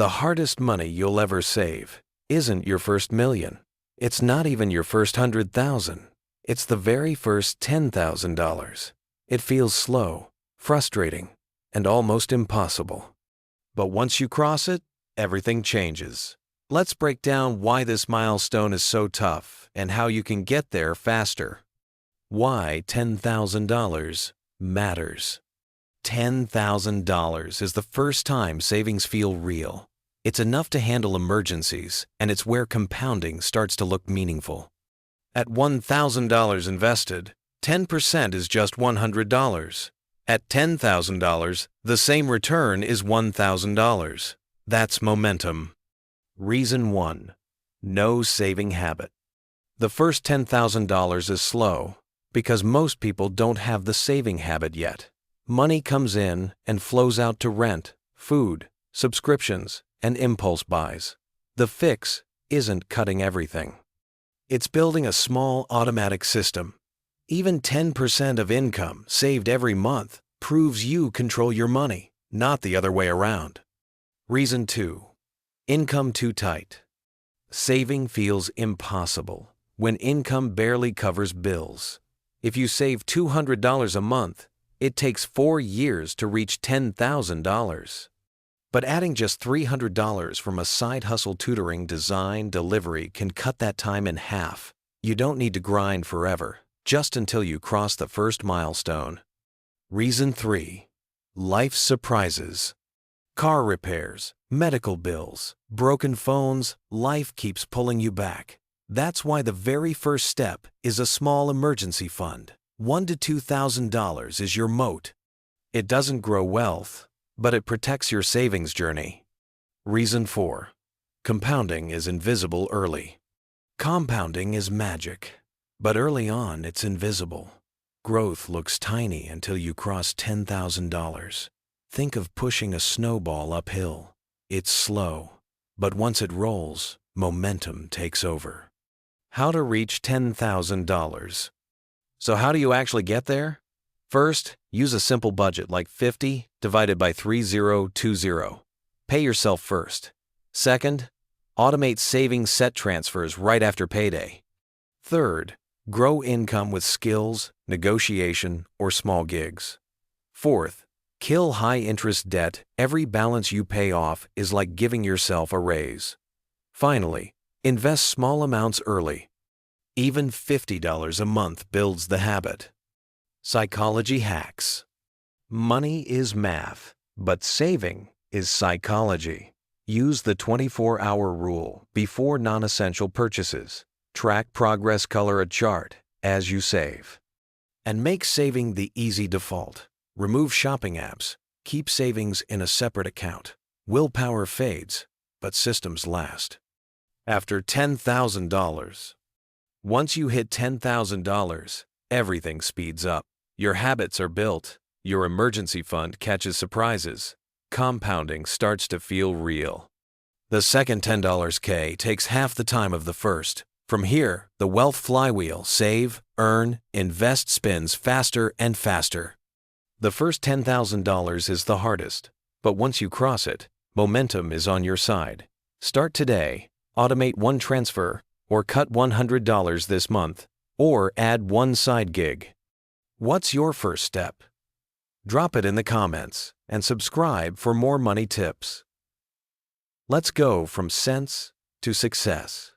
The hardest money you'll ever save isn't your first million. It's not even your first 100,000. It's the very first $10,000. It feels slow, frustrating, and almost impossible. But once you cross it, everything changes. Let's break down why this milestone is so tough and how you can get there faster. Why $10,000 matters. $10,000 is the first time savings feel real. It's enough to handle emergencies, and it's where compounding starts to look meaningful. At $1,000 invested, 10% is just $100. At $10,000, the same return is $1,000. That's momentum. Reason 1. No saving habit. The first $10,000 is slow because most people don't have the saving habit yet. Money comes in and flows out to rent, food, subscriptions, and impulse buys. The fix isn't cutting everything. It's building a small automatic system. Even 10% of income saved every month proves you control your money, not the other way around. Reason 2. Income too tight. Saving feels impossible when income barely covers bills. If you save $200 a month, it takes 4 years to reach $10,000. But adding just $300 from a side hustle tutoring, design, delivery can cut that time in half. You don't need to grind forever, just until you cross the first milestone. Reason 3. Life's surprises. Car repairs, medical bills, broken phones, life keeps pulling you back. That's why the very first step is a small emergency fund. $1,000 to $2,000 is your moat. It doesn't grow wealth, but it protects your savings journey. Reason 4. Compounding is invisible early. Compounding is magic, but early on it's invisible. Growth looks tiny until you cross $10,000. Think of pushing a snowball uphill. It's slow, but once it rolls, momentum takes over. How to reach $10,000. So how do you actually get there? First, use a simple budget like 50 divided by 3020. Pay yourself first. Second, automate savings set transfers right after payday. Third, grow income with skills, negotiation, or small gigs. Fourth, kill high-interest debt. Every balance you pay off is like giving yourself a raise. Finally, invest small amounts early. Even $50 a month builds the habit. Psychology hacks. Money is math, but saving is psychology. Use the 24-hour rule before non-essential purchases. Track progress, color a chart as you save. And make saving the easy default. Remove shopping apps. Keep savings in a separate account. Willpower fades, but systems last. After $10,000. Once you hit $10,000, everything speeds up. Your habits are built. Your emergency fund catches surprises. Compounding starts to feel real. The second $10K takes half the time of the first. From here, the wealth flywheel, save, earn, invest, spins faster and faster. The first $10,000 is the hardest, but once you cross it, momentum is on your side. Start today. Automate one transfer, or cut $100 this month, or add one side gig. What's your first step? Drop it in the comments and subscribe for more money tips. Let's go from cents to success.